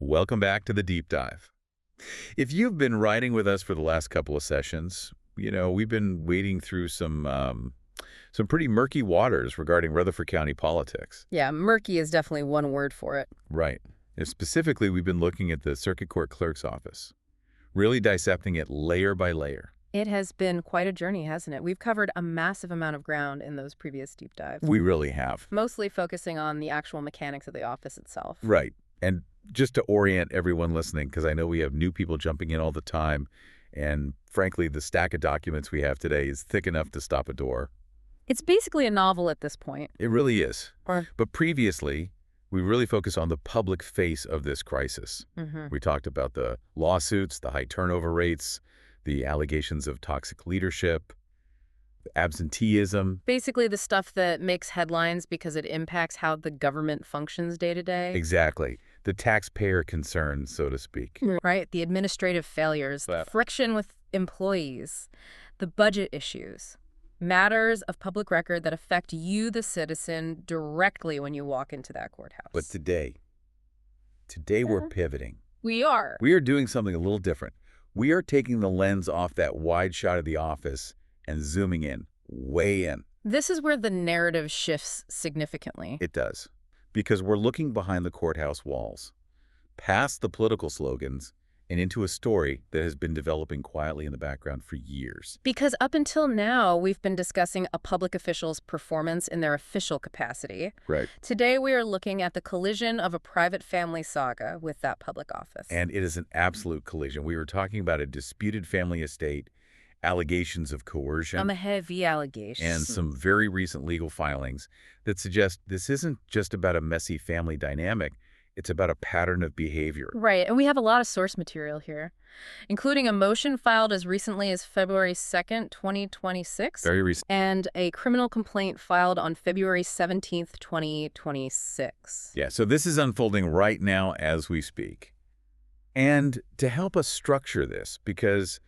Welcome back to the Deep Dive. If you've been riding with us for the last couple of sessions, we've been wading through some pretty murky waters regarding Rutherford County politics. Yeah, murky is definitely one word for it. Right. And specifically, we've been looking at the Circuit Court Clerk's office, really dissecting it layer by layer. It has been quite a journey, hasn't it? We've covered a massive amount of ground in those previous deep dives. We really have. Mostly focusing on the actual mechanics of the office itself. Right. And just to orient everyone listening, because I know we have new people jumping in all the time, and frankly, the stack of documents we have today is thick enough to stop a door. It's basically a novel at this point. It really is. Or, But previously, we really focused on the public face of this crisis. We talked about the lawsuits, the high turnover rates, the allegations of toxic leadership, absenteeism. basically the stuff that makes headlines because it impacts how the government functions day to day. Exactly. The taxpayer concerns, so to speak. Right? The administrative failures, the friction with employees, the budget issues. Matters of public record that affect you, the citizen, directly when you walk into that courthouse. But today we're pivoting. We are. We are doing something a little different. We are taking the lens off that wide shot of the office and zooming in, way in. This is where the narrative shifts significantly. It does. Because we're looking behind the courthouse walls, past the political slogans, and into a story that has been developing quietly in the background for years. Because up until now, we've been discussing a public official's performance in their official capacity. Right. Today, we are looking at the collision of a private family saga with that public office. And it is an absolute collision. We were talking about a disputed family estate, allegations of coercion, A heavy allegation. and some very recent legal filings that suggest this isn't just about a messy family dynamic. It's about a pattern of behavior. Right, and we have a lot of source material here, including a motion filed as recently as February 2nd, 2026. Very recent. And a criminal complaint filed on February 17th, 2026. Yeah, so this is unfolding right now as we speak. And to help us structure this, because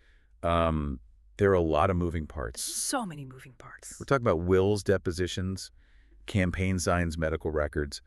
there are a lot of moving parts. So many moving parts. We're talking about wills, depositions, campaign signs, medical records.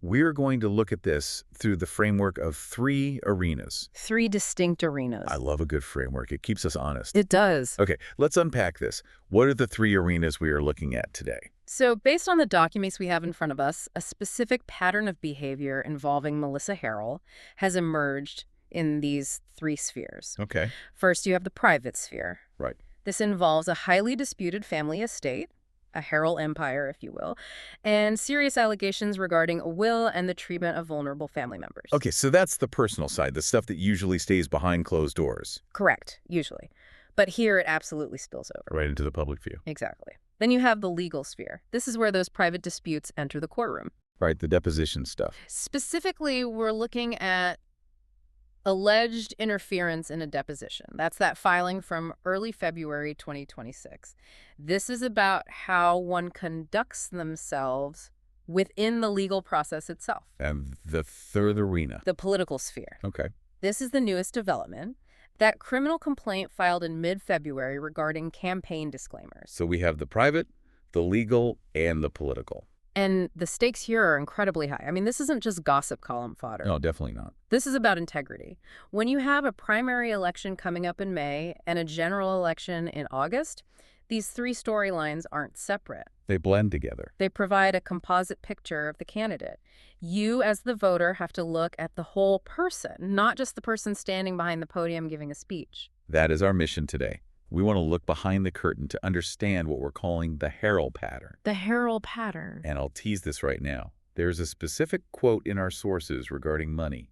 We're going to look at this through the framework of 3 arenas. 3 distinct arenas. I love a good framework. It keeps us honest. It does. Okay, let's unpack this. What are the 3 arenas we are looking at today? So based on the documents we have in front of us, a specific pattern of behavior involving Melissa Harrell has emerged in these 3 spheres. Okay. First, you have the private sphere. Right. This involves a highly disputed family estate, a Harrell empire, if you will, and serious allegations regarding a will and the treatment of vulnerable family members. Okay, so that's the personal side, the stuff that usually stays behind closed doors. Correct, usually. But here it absolutely spills over. Right into the public view. Exactly. Then you have the legal sphere. This is where those private disputes enter the courtroom. Right, the deposition stuff. Specifically, we're looking at alleged interference in a deposition. That's that filing from early February 2026. This is about how one conducts themselves within the legal process itself. And the third arena. The political sphere. Okay. This is the newest development. That criminal complaint filed in mid-February regarding campaign disclaimers. So we have the private, the legal, and the political. And the stakes here are incredibly high. I mean, this isn't just gossip column fodder. No, definitely not. This is about integrity. When you have a primary election coming up in May and a general election in August, these 3 storylines aren't separate. They blend together. They provide a composite picture of the candidate. You, as the voter, have to look at the whole person, not just the person standing behind the podium giving a speech. That is our mission today. We want to look behind the curtain to understand what we're calling the Harrell pattern. The Harrell pattern. And I'll tease this right now. There's a specific quote in our sources regarding money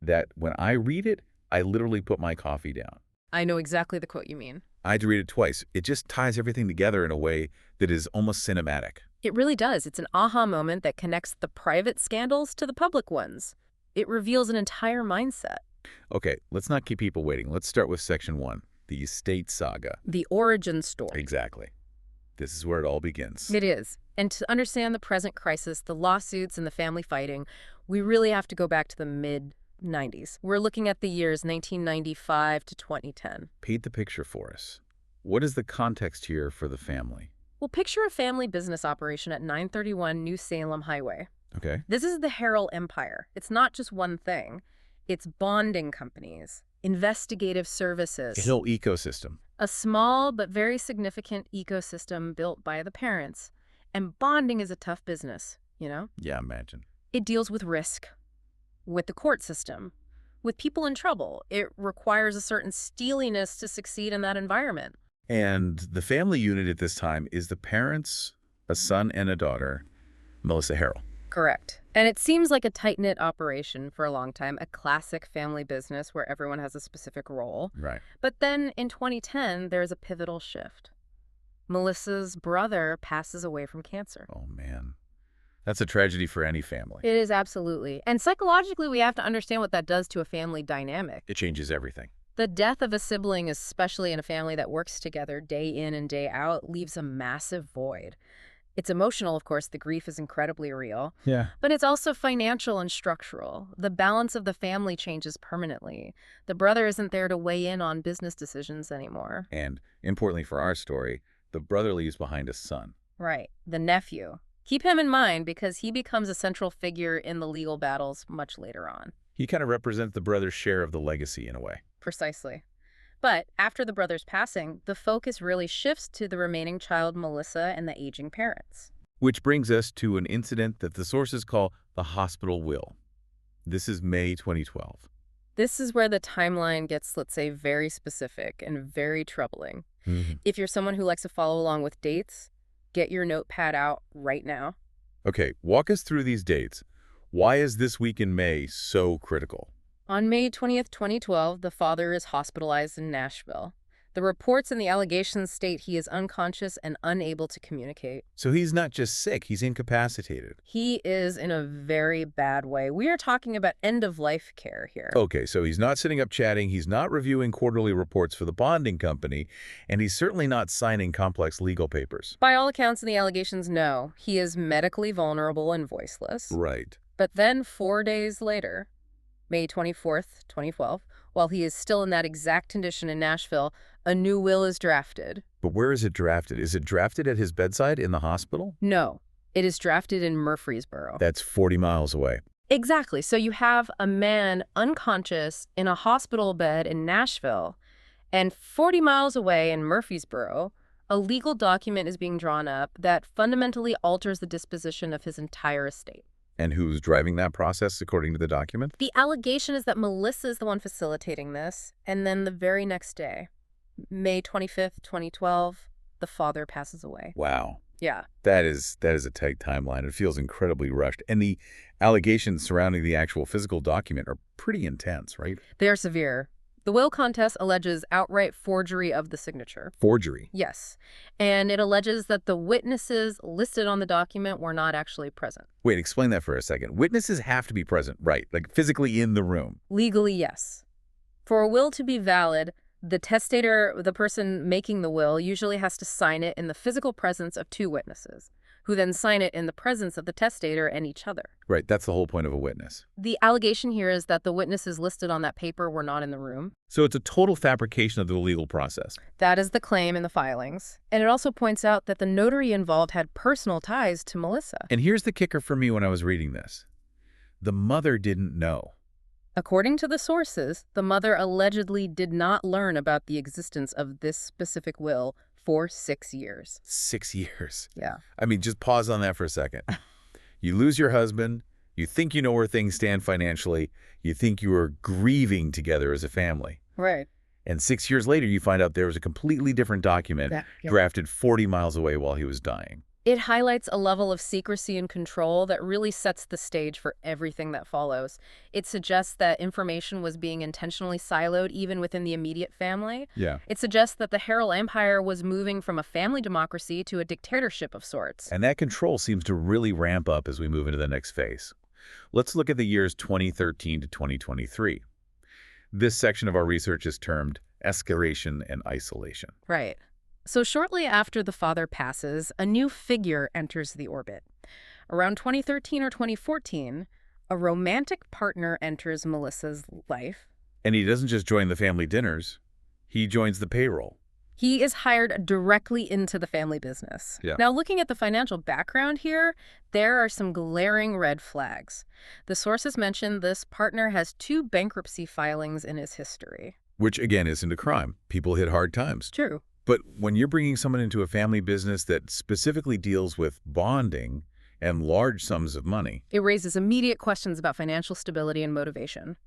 that when I read it, I literally put my coffee down. I know exactly the quote you mean. I had to read it twice. It just ties everything together in a way that is almost cinematic. It really does. It's an aha moment that connects the private scandals to the public ones. It reveals an entire mindset. Okay, let's not keep people waiting. Let's start with section 1, the estate saga. The origin story. Exactly. This is where it all begins. It is. And to understand the present crisis, the lawsuits and the family fighting, we really have to go back to the mid-90s. We're looking at the years 1995 to 2010. Paint the picture for us. What is the context here for the family? Well, picture a family business operation at 931 New Salem Highway. Okay. This is the Harrell empire. It's not just one thing. It's bonding companies, investigative A services, whole ecosystem. a small but very significant ecosystem built by the parents. And bonding is a tough business, you know? Yeah, imagine. It deals with risk, with the court system, with people in trouble. It requires a certain steeliness to succeed in that environment. And the family unit at this time is the parents, a son and a daughter, Melissa Harrell. Correct. And it seems like a tight-knit operation for a long time, a classic family business where everyone has a specific role. Right. But then in 2010, there's a pivotal shift. Melissa's brother passes away from cancer. Oh, man. That's a tragedy for any family. It is absolutely. And psychologically, we have to understand what that does to a family dynamic. It changes everything. The death of a sibling, especially in a family that works together day in and day out, leaves a massive void. It's emotional, of course. The grief is incredibly real. Yeah. But it's also financial and structural. The balance of the family changes permanently. The brother isn't there to weigh in on business decisions anymore. And importantly for our story, the brother leaves behind a son. Right. The nephew. Keep him in mind because he becomes a central figure in the legal battles much later on. He kind of represents the brother's share of the legacy in a way. Precisely. But after the brother's passing, the focus really shifts to the remaining child, Melissa, and the aging parents. Which brings us to an incident that the sources call the hospital will. This is May 2012. This is where the timeline gets, let's say, very specific and very troubling. If you're someone who likes to follow along with dates, get your notepad out right now. Okay, walk us through these dates. Why is this week in May so critical? On May 20th, 2012, the father is hospitalized in Nashville. The reports and the allegations state he is unconscious and unable to communicate. So he's not just sick, he's incapacitated. He is in a very bad way. We are talking about end-of-life care here. Okay, so he's not sitting up chatting, he's not reviewing quarterly reports for the bonding company, and he's certainly not signing complex legal papers. By all accounts in the allegations, no. He is medically vulnerable and voiceless. Right. But then 4 days later, May 24th, 2012, while he is still in that exact condition in Nashville, a new will is drafted. But where is it drafted? Is it drafted at his bedside in the hospital? No, it is drafted in Murfreesboro. That's 40 miles away. Exactly. So you have a man unconscious in a hospital bed in Nashville, and 40 miles away in Murfreesboro, a legal document is being drawn up that fundamentally alters the disposition of his entire estate. And who's driving that process according to the document? The allegation is that Melissa is the one facilitating this, and then the very next day, May 25th, 2012, the father passes away. Wow. Yeah. That is a tight timeline. It feels incredibly rushed. And the allegations surrounding the actual physical document are pretty intense, right? They are severe. The will contest alleges outright forgery of the signature. Forgery. Yes. And it alleges that the witnesses listed on the document were not actually present. Wait, explain that for a second. Witnesses have to be present, right? Like physically in the room. Legally, yes. For a will to be valid, the testator, the person making the will, usually has to sign it in the physical presence of two witnesses, who then sign it in the presence of the testator and each other. Right, that's the whole point of a witness. The allegation here is that the witnesses listed on that paper were not in the room. So it's a total fabrication of the legal process. That is the claim in the filings. And it also points out that the notary involved had personal ties to Melissa. And here's the kicker for me when I was reading this. The mother didn't know. According to the sources, the mother allegedly did not learn about the existence of this specific will for 6 years. 6 years. Yeah. I mean, just pause on that for a second. You lose your husband. You think you know where things stand financially. You think you are grieving together as a family. Right. And 6 years later, you find out there was a completely different document drafted 40 miles away while he was dying. It highlights a level of secrecy and control that really sets the stage for everything that follows. It suggests that information was being intentionally siloed even within the immediate family. Yeah. It suggests that the Harrell Empire was moving from a family democracy to a dictatorship of sorts. And that control seems to really ramp up as we move into the next phase. Let's look at the years 2013 to 2023. This section of our research is termed escalation and isolation. Right. So shortly after the father passes, a new figure enters the orbit. Around 2013 or 2014, a romantic partner enters Melissa's life. And he doesn't just join the family dinners, he joins the payroll. He is hired directly into the family business. Yeah. Now, looking at the financial background here, there are some glaring red flags. The sources mention this partner has 2 bankruptcy filings in his history. Which, again, isn't a crime. People hit hard times. True. But when you're bringing someone into a family business that specifically deals with bonding and large sums of money. It raises immediate questions about financial stability and motivation.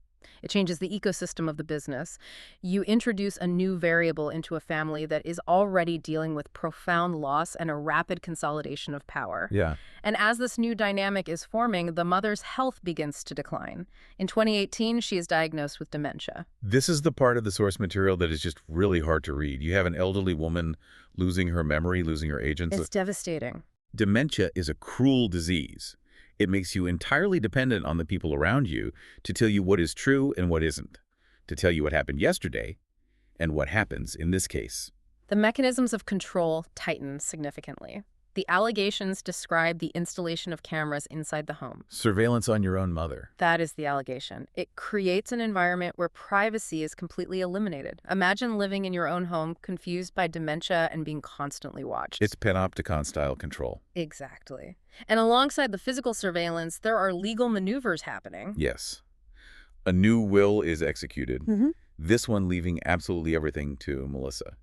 It changes the ecosystem of the business. You introduce a new variable into a family that is already dealing with profound loss and a rapid consolidation of power. Yeah. And as this new dynamic is forming, the mother's health begins to decline. In 2018, she is diagnosed with dementia. This is the part of the source material that is just really hard to read. You have an elderly woman losing her memory, losing her agency. It's devastating. Dementia is a cruel disease. It makes you entirely dependent on the people around you to tell you what is true and what isn't, to tell you what happened yesterday and what happens in this case. The mechanisms of control tighten significantly. The allegations describe the installation of cameras inside the home. Surveillance on your own mother. That is the allegation. It creates an environment where privacy is completely eliminated. Imagine living in your own home, confused by dementia and being constantly watched. It's panopticon-style control. Exactly. And alongside the physical surveillance, there are legal maneuvers happening. Yes. A new will is executed. Mm-hmm. This one leaving absolutely everything to Melissa.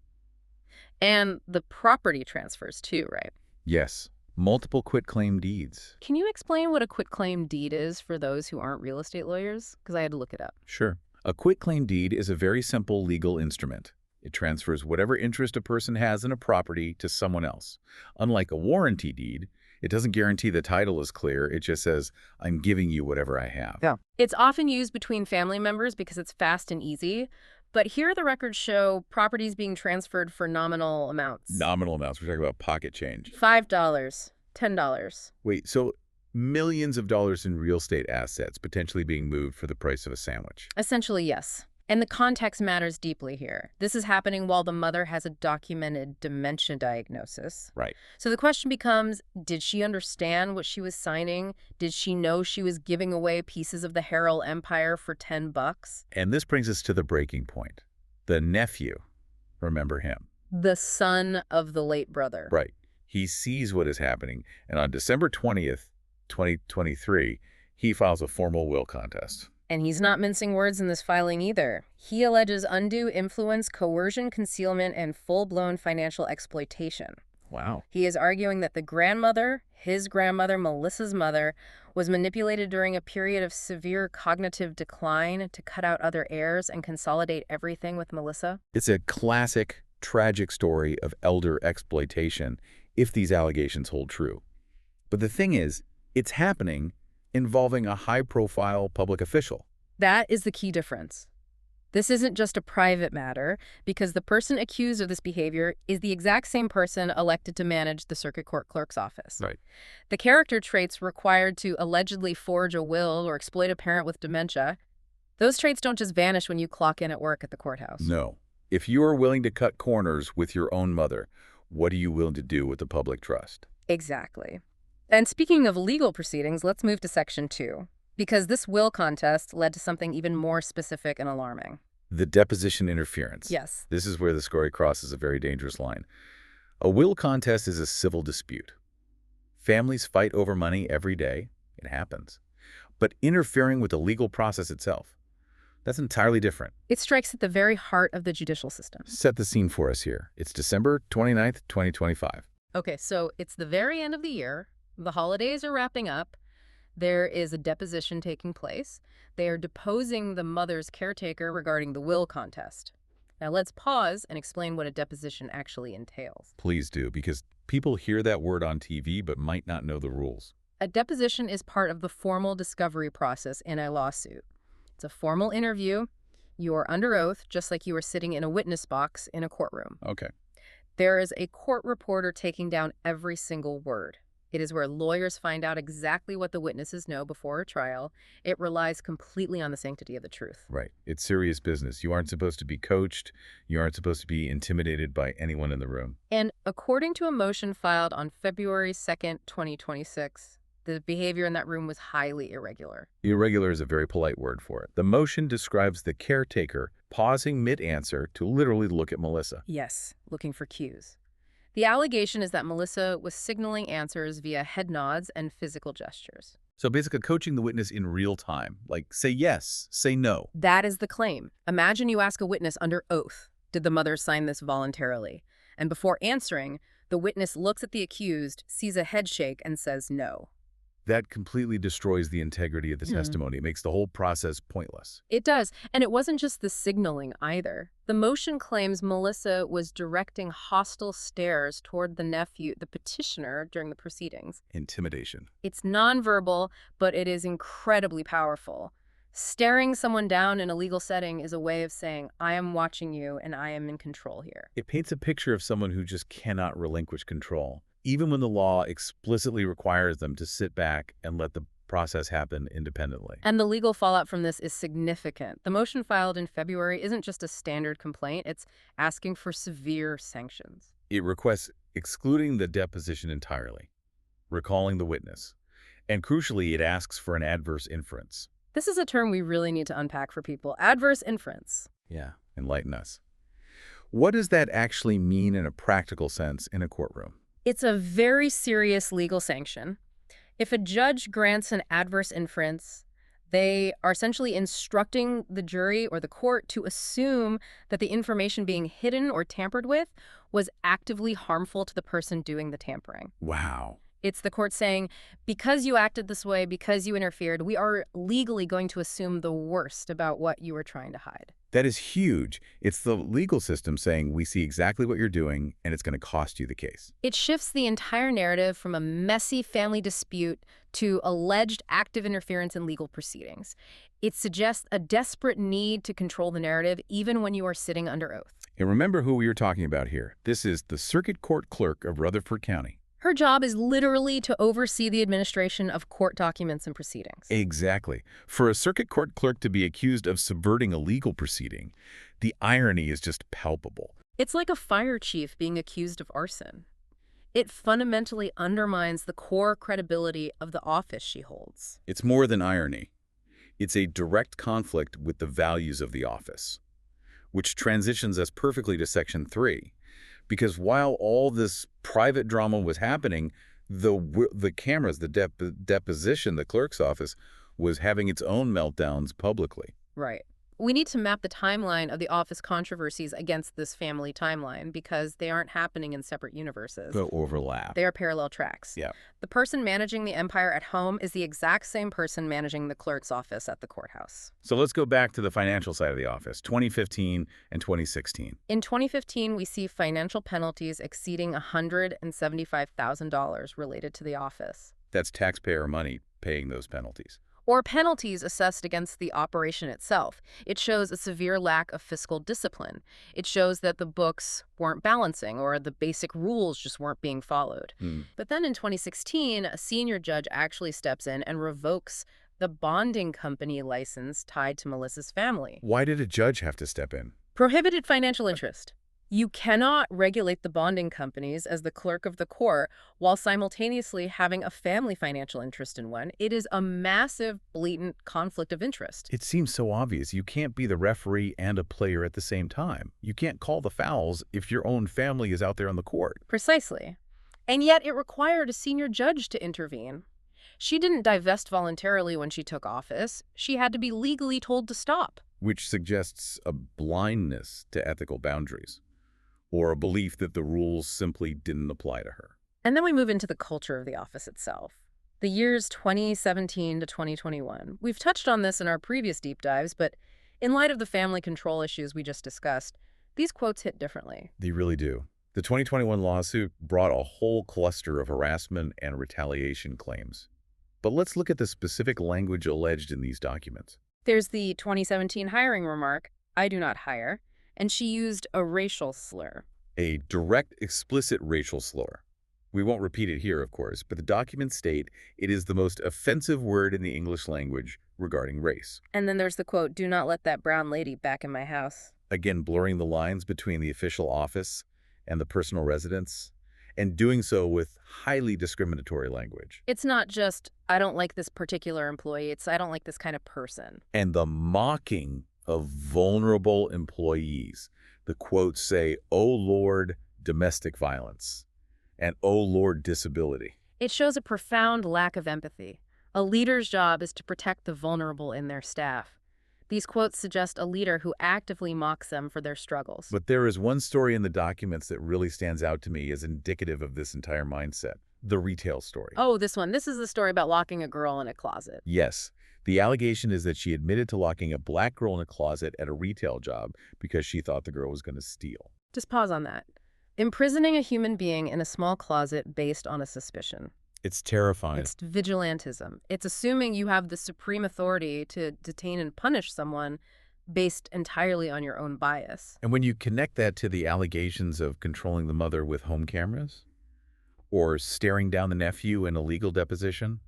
And the property transfers too, right? Yes. Multiple quitclaim deeds. Can you explain what a quitclaim deed is for those who aren't real estate lawyers? Because I had to look it up. Sure. A quitclaim deed is a very simple legal instrument. It transfers whatever interest a person has in a property to someone else. Unlike a warranty deed, it doesn't guarantee the title is clear. It just says, I'm giving you whatever I have. Yeah. It's often used between family members because it's fast and easy. But here the records show properties being transferred for nominal amounts. Nominal amounts. We're talking about pocket change. $5, $10. Wait, so millions of dollars in real estate assets potentially being moved for the price of a sandwich. Essentially, yes. And the context matters deeply here. This is happening while the mother has a documented dementia diagnosis. Right. So the question becomes, did she understand what she was signing? Did she know she was giving away pieces of the Harrell empire for $10? And this brings us to the breaking point. The nephew. Remember him. The son of the late brother. Right. He sees what is happening, and on December 20th, 2023, he files a formal will contest. And he's not mincing words in this filing either. He alleges undue influence, coercion, concealment, and full-blown financial exploitation. Wow. He is arguing that the grandmother, his grandmother, Melissa's mother, was manipulated during a period of severe cognitive decline to cut out other heirs and consolidate everything with Melissa. It's a classic, tragic story of elder exploitation if these allegations hold true. But the thing is, it's happening involving a high-profile public official. That is the key difference. This isn't just a private matter, because the person accused of this behavior is the exact same person elected to manage the circuit court clerk's office. Right. The character traits required to allegedly forge a will or exploit a parent with dementia, those traits don't just vanish when you clock in at work at the courthouse. No. If you are willing to cut corners with your own mother, what are you willing to do with the public trust? Exactly. And speaking of legal proceedings, let's move to Section 2, because this will contest led to something even more specific and alarming. The deposition interference. Yes. This is where the story crosses a very dangerous line. A will contest is a civil dispute. Families fight over money every day. It happens. But interfering with the legal process itself, that's entirely different. It strikes at the very heart of the judicial system. Set the scene for us here. It's December 29th, 2025. Okay, so it's the very end of the year. The holidays are wrapping up. There is a deposition taking place. They are deposing the mother's caretaker regarding the will contest. Now let's pause and explain what a deposition actually entails. Please do, because people hear that word on TV but might not know the rules. A deposition is part of the formal discovery process in a lawsuit. It's a formal interview. You are under oath, just like you are sitting in a witness box in a courtroom. Okay. There is a court reporter taking down every single word. It is where lawyers find out exactly what the witnesses know before a trial. It relies completely on the sanctity of the truth. Right. It's serious business. You aren't supposed to be coached. You aren't supposed to be intimidated by anyone in the room. And according to a motion filed on February 2nd, 2026, the behavior in that room was highly irregular. Irregular is a very polite word for it. The motion describes the caretaker pausing mid-answer to literally look at Melissa. Yes, looking for cues. The allegation is that Melissa was signaling answers via head nods and physical gestures. So basically coaching the witness in real time, like say yes, say no. That is the claim. Imagine you ask a witness under oath, did the mother sign this voluntarily? And before answering, the witness looks at the accused, sees a head shake, and says no. That completely destroys the integrity of the testimony. It makes the whole process pointless. It does. And it wasn't just the signaling either. The motion claims Melissa was directing hostile stares toward the nephew, the petitioner, during the proceedings. Intimidation. It's nonverbal, but it is incredibly powerful. Staring someone down in a legal setting is a way of saying, I am watching you and I am in control here. It paints a picture of someone who just cannot relinquish control, even when the law explicitly requires them to sit back and let the process happen independently. And the legal fallout from this is significant. The motion filed in February isn't just a standard complaint, it's asking for severe sanctions. It requests excluding the deposition entirely, recalling the witness, and crucially, it asks for an adverse inference. This is a term we really need to unpack for people. Adverse inference. Yeah, enlighten us. What does that actually mean in a practical sense in a courtroom? It's a very serious legal sanction. If a judge grants an adverse inference, they are essentially instructing the jury or the court to assume that the information being hidden or tampered with was actively harmful to the person doing the tampering. Wow. It's the court saying, because you acted this way, because you interfered, we are legally going to assume the worst about what you were trying to hide. That is huge. It's the legal system saying we see exactly what you're doing and it's going to cost you the case. It shifts the entire narrative from a messy family dispute to alleged active interference in legal proceedings. It suggests a desperate need to control the narrative even when you are sitting under oath. And remember who we are talking about here. This is the Circuit Court Clerk of Rutherford County. Her job is literally to oversee the administration of court documents and proceedings. Exactly. For a circuit court clerk to be accused of subverting a legal proceeding, the irony is just palpable. It's like a fire chief being accused of arson. It fundamentally undermines the core credibility of the office she holds. It's more than irony. It's a direct conflict with the values of the office, which transitions us perfectly to Section 3. Because while all this private drama was happening, the cameras, the deposition, the clerk's office was having its own meltdowns publicly. Right. We need to map the timeline of the office controversies against this family timeline because they aren't happening in separate universes. The overlap. They are parallel tracks. Yeah. The person managing the empire at home is the exact same person managing the clerk's office at the courthouse. So let's go back to the financial side of the office, 2015 and 2016. In 2015, we see financial penalties exceeding $175,000 related to the office. That's taxpayer money paying those penalties. Or penalties assessed against the operation itself. It shows a severe lack of fiscal discipline. It shows that the books weren't balancing or the basic rules just weren't being followed. But then in 2016, a senior judge actually steps in and revokes the bonding company license tied to Melissa's family. Why did a judge have to step in? Prohibited financial interest. You cannot regulate the bonding companies as the clerk of the court while simultaneously having a family financial interest in one. It is a massive, blatant conflict of interest. It seems so obvious. You can't be the referee and a player at the same time. You can't call the fouls if your own family is out there on the court. Precisely. And yet it required a senior judge to intervene. She didn't divest voluntarily when she took office. She had to be legally told to stop. Which suggests a blindness to ethical boundaries, or a belief that the rules simply didn't apply to her. And then we move into the culture of the office itself. The years 2017 to 2021. We've touched on this in our previous deep dives, but in light of the family control issues we just discussed, these quotes hit differently. They really do. The 2021 lawsuit brought a whole cluster of harassment and retaliation claims. But let's look at the specific language alleged in these documents. There's the 2017 hiring remark, "I do not hire," and she used a racial slur. A direct, explicit racial slur. We won't repeat it here, of course, but the documents state it is the most offensive word in the English language regarding race. And then there's the quote, "Do not let that brown lady back in my house." Again, blurring the lines between the official office and the personal residence, and doing so with highly discriminatory language. It's not just, "I don't like this particular employee," it's, "I don't like this kind of person." And the mocking of vulnerable employees. The quotes say, "Oh Lord, domestic violence," and "Oh Lord, disability." It shows a profound lack of empathy. A leader's job is to protect the vulnerable in their staff. These quotes suggest a leader who actively mocks them for their struggles. But there is one story in the documents that really stands out to me as indicative of this entire mindset. The retail story. Oh, this one. This is the story about locking a girl in a closet. Yes. The allegation is that she admitted to locking a black girl in a closet at a retail job because she thought the girl was going to steal. Just pause on that. Imprisoning a human being in a small closet based on a suspicion. It's terrifying. It's vigilantism. It's assuming you have the supreme authority to detain and punish someone based entirely on your own bias. And when you connect that to the allegations of controlling the mother with home cameras or staring down the nephew in a legal deposition,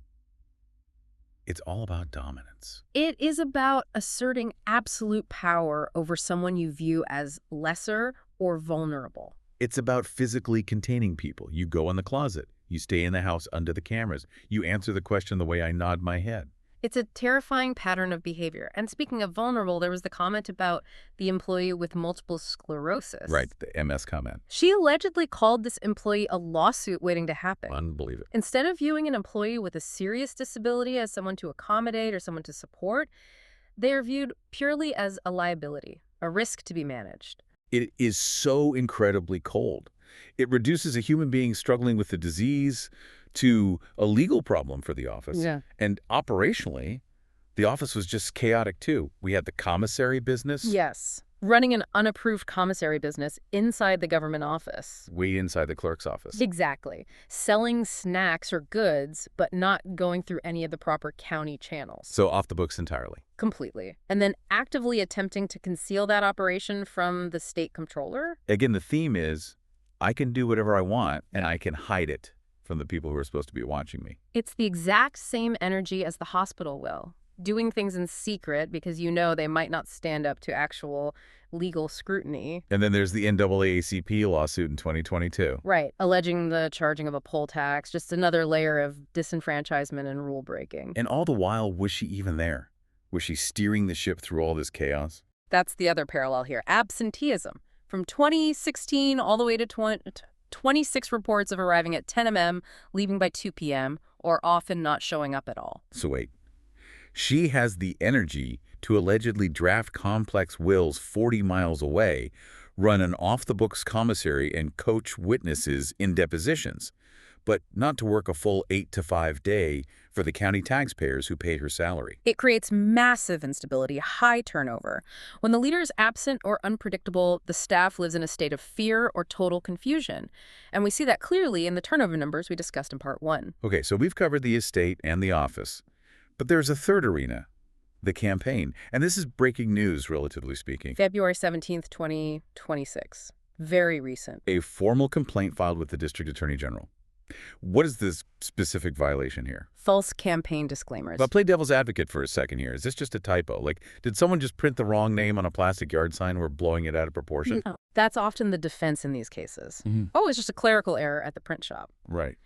it's all about dominance. It is about asserting absolute power over someone you view as lesser or vulnerable. It's about physically containing people. You go in the closet. You stay in the house under the cameras. You answer the question the way I nod my head. It's a terrifying pattern of behavior. And speaking of vulnerable, there was the comment about the employee with multiple sclerosis. Right, the MS comment. She allegedly called this employee a lawsuit waiting to happen. Unbelievable. Instead of viewing an employee with a serious disability as someone to accommodate or someone to support, they are viewed purely as a liability, a risk to be managed. It is so incredibly cold. It reduces a human being struggling with the disease to a legal problem for the office. Yeah. And operationally, the office was just chaotic too. We had the commissary business. Yes. Running an unapproved commissary business inside the government office. Way inside the clerk's office. Exactly. Selling snacks or goods, but not going through any of the proper county channels. So off the books entirely. Completely. And then actively attempting to conceal that operation from the state comptroller. Again, the theme is I can do whatever I want and I can hide it from the people who are supposed to be watching me. It's the exact same energy as the hospital will. Doing things in secret because you know they might not stand up to actual legal scrutiny. And then there's the NAACP lawsuit in 2022. Right. Alleging the charging of a poll tax, just another layer of disenfranchisement and rule breaking. And all the while, was she even there? Was she steering the ship through all this chaos? That's the other parallel here. Absenteeism. From 2016 all the way to 26 reports of arriving at 10 a.m., leaving by 2 p.m., or often not showing up at all. So wait. She has the energy to allegedly draft complex wills 40 miles away, run an off-the-books commissary, and coach witnesses in depositions, but not to work a full 8-to-5 day for the county taxpayers who paid her salary. It creates massive instability, high turnover. When the leader is absent or unpredictable, the staff lives in a state of fear or total confusion. And we see that clearly in the turnover numbers we discussed in part 1. Okay, so we've covered the estate and the office. But there's a third arena, the campaign. And this is breaking news, relatively speaking. February 17th, 2026. Very recent. A formal complaint filed with the District Attorney General. What is this specific violation here? False campaign disclaimers. But play devil's advocate for a second here. Is this just a typo? Like, did someone just print the wrong name on a plastic yard sign? We're blowing it out of proportion? No. That's often the defense in these cases. Oh, it's just a clerical error at the print shop. Right.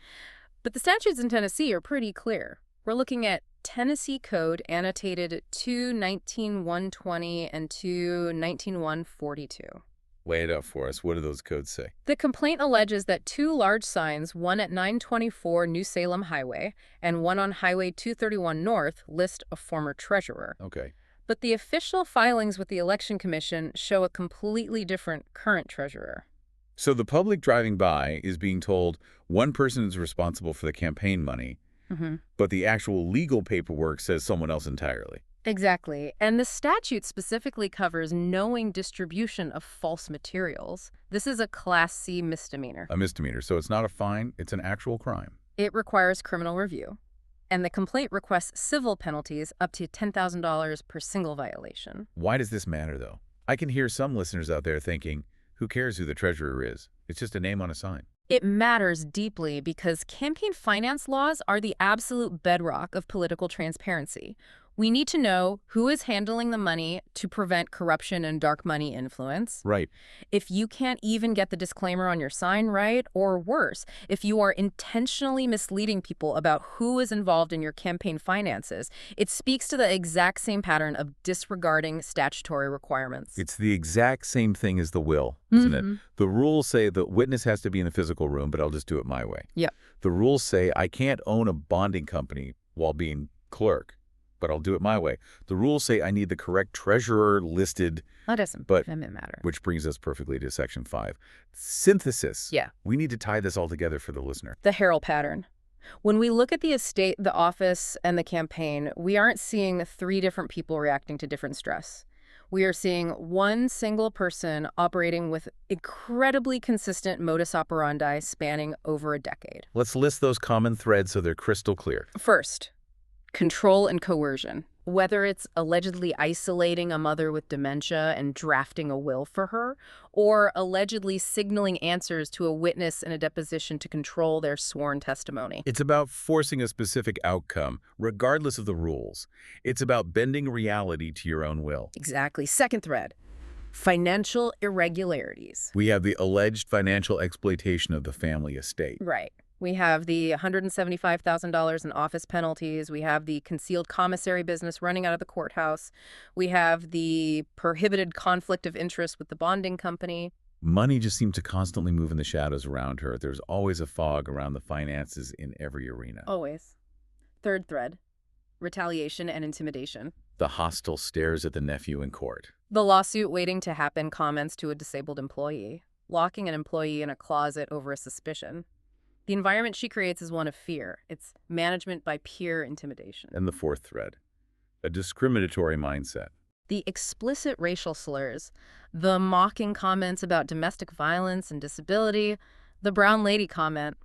But the statutes in Tennessee are pretty clear. We're looking at Tennessee Code annotated 219-120 and 219-142. Lay it out for us. What do those codes say? The complaint alleges that 2 large signs, one at 924 New Salem Highway and one on Highway 231 North, list a former treasurer. Okay. But the official filings with the Election Commission show a completely different current treasurer. So the public driving by is being told one person is responsible for the campaign money, but the actual legal paperwork says someone else entirely. Exactly. And the statute specifically covers knowing distribution of false materials. This is a Class C misdemeanor. A misdemeanor. So it's not a fine, it's an actual crime. It requires criminal review. And the complaint requests civil penalties up to $10,000 per single violation. Why does this matter, though? I can hear some listeners out there thinking, who cares who the treasurer is? It's just a name on a sign. It matters deeply because campaign finance laws are the absolute bedrock of political transparency. We need to know who is handling the money to prevent corruption and dark money influence. Right. If you can't even get the disclaimer on your sign right, or worse, if you are intentionally misleading people about who is involved in your campaign finances, it speaks to the exact same pattern of disregarding statutory requirements. It's the exact same thing as the will, isn't it? The rules say the witness has to be in the physical room, but I'll just do it my way. Yep. The rules say I can't own a bonding company while being clerk, but I'll do it my way. The rules say I need the correct treasurer listed, That doesn't but matter. which brings us perfectly to Section 5. Synthesis. Yeah. We need to tie this all together for the listener. The Harrell pattern. When we look at the estate, the office, and the campaign, we aren't seeing three different people reacting to different stress. We are seeing one single person operating with incredibly consistent modus operandi spanning over a decade. Let's list those common threads so they're crystal clear. First, control and coercion. Whether it's allegedly isolating a mother with dementia and drafting a will for her, or allegedly signaling answers to a witness in a deposition to control their sworn testimony. It's about forcing a specific outcome, regardless of the rules. It's about bending reality to your own will. Exactly. Second thread, financial irregularities. We have the alleged financial exploitation of the family estate. Right. We have the $175,000 in office penalties. We have the concealed commissary business running out of the courthouse. We have the prohibited conflict of interest with the bonding company. Money just seems to constantly move in the shadows around her. There's always a fog around the finances in every arena. Always. Third thread, retaliation and intimidation. The hostile stares at the nephew in court. The lawsuit waiting to happen comments to a disabled employee, locking an employee in a closet over a suspicion. The environment she creates is one of fear. It's management by peer intimidation. And the fourth thread, a discriminatory mindset. The explicit racial slurs, the mocking comments about domestic violence and disability, the brown lady comment.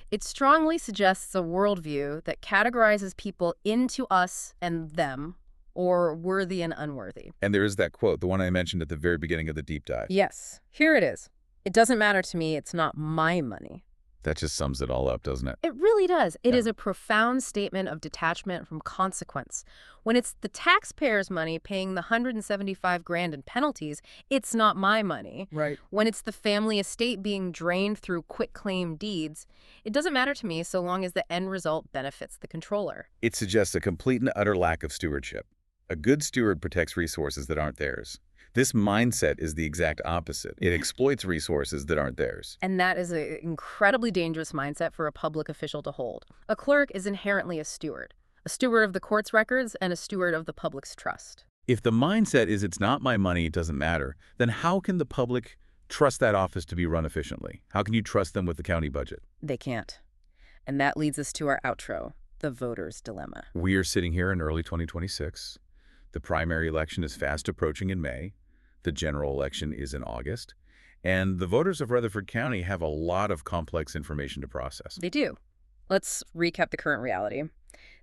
It strongly suggests a worldview that categorizes people into us and them, or worthy and unworthy. And there is that quote, the one I mentioned at the very beginning of the deep dive. Yes, here it is. It doesn't matter to me. It's not my money. That just sums it all up, doesn't it? It really does. It Yeah. is a profound statement of detachment from consequence. When it's the taxpayers' money paying the $175,000 in penalties, it's not my money. Right. When it's the family estate being drained through quitclaim deeds, it doesn't matter to me so long as the end result benefits the controller. It suggests a complete and utter lack of stewardship. A good steward protects resources that aren't theirs. This mindset is the exact opposite. It exploits resources that aren't theirs. And that is an incredibly dangerous mindset for a public official to hold. A clerk is inherently a steward of the court's records and a steward of the public's trust. If the mindset is it's not my money, it doesn't matter, then how can the public trust that office to be run efficiently? How can you trust them with the county budget? They can't. And that leads us to our outro, the voter's dilemma. We are sitting here in early 2026. The primary election is fast approaching in May. The general election is in August. And the voters of Rutherford County have a lot of complex information to process. They do. Let's recap the current reality.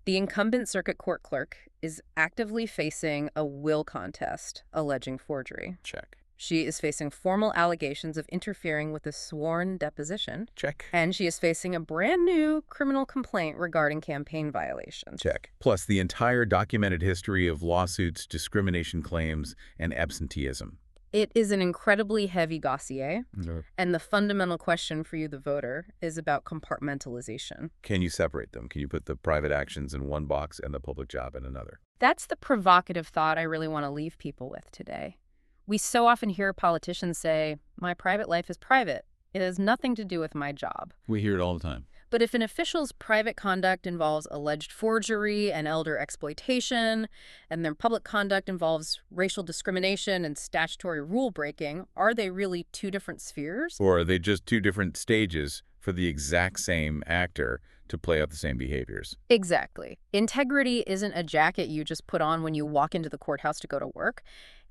The incumbent circuit court clerk is actively facing a will contest alleging forgery. Check. She is facing formal allegations of interfering with a sworn deposition. Check. And she is facing a brand new criminal complaint regarding campaign violations. Check. Plus the entire documented history of lawsuits, discrimination claims, and absenteeism. It is an incredibly heavy dossier, No. and the fundamental question for you, the voter, is about compartmentalization. Can you separate them? Can you put the private actions in one box and the public job in another? That's the provocative thought I really want to leave people with today. We so often hear politicians say, my private life is private. It has nothing to do with my job. We hear it all the time. But if an official's private conduct involves alleged forgery and elder exploitation, and their public conduct involves racial discrimination and statutory rule breaking, are they really two different spheres? Or are they just two different stages for the exact same actor to play out the same behaviors? Exactly. Integrity isn't a jacket you just put on when you walk into the courthouse to go to work.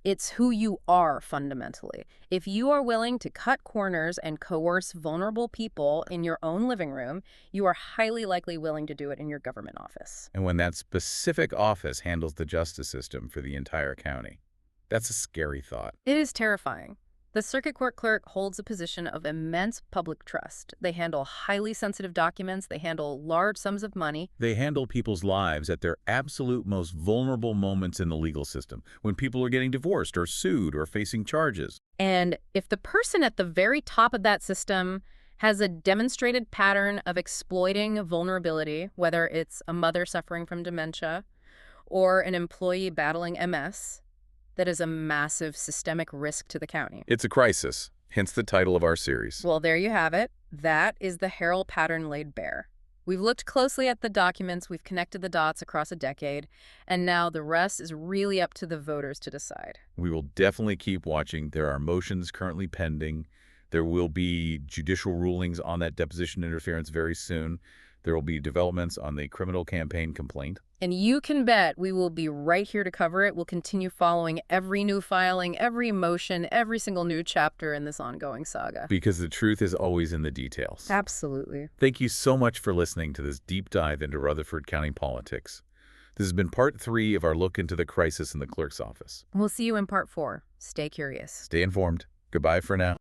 It's who you are fundamentally. If you are willing to cut corners and coerce vulnerable people in your own living room, you are highly likely willing to do it in your government office. And when that specific office handles the justice system for the entire county, that's a scary thought. It is terrifying. The circuit court clerk holds a position of immense public trust. They handle highly sensitive documents, they handle large sums of money. They handle people's lives at their absolute most vulnerable moments in the legal system, when people are getting divorced or sued or facing charges. And if the person at the very top of that system has a demonstrated pattern of exploiting vulnerability, whether it's a mother suffering from dementia or an employee battling MS, that is a massive systemic risk to the county. It's a crisis, hence the title of our series. Well, there you have it. That is the Harrell pattern laid bare. We've looked closely at the documents, we've connected the dots across a decade, and now the rest is really up to the voters to decide. We will definitely keep watching. There are motions currently pending. There will be judicial rulings on that deposition interference very soon. There will be developments on the criminal campaign complaint. And you can bet we will be right here to cover it. We'll continue following every new filing, every motion, every single new chapter in this ongoing saga. Because the truth is always in the details. Absolutely. Thank you so much for listening to this deep dive into Rutherford County politics. This has been part 3 of our look into the crisis in the clerk's office. We'll see you in part 4. Stay curious. Stay informed. Goodbye for now.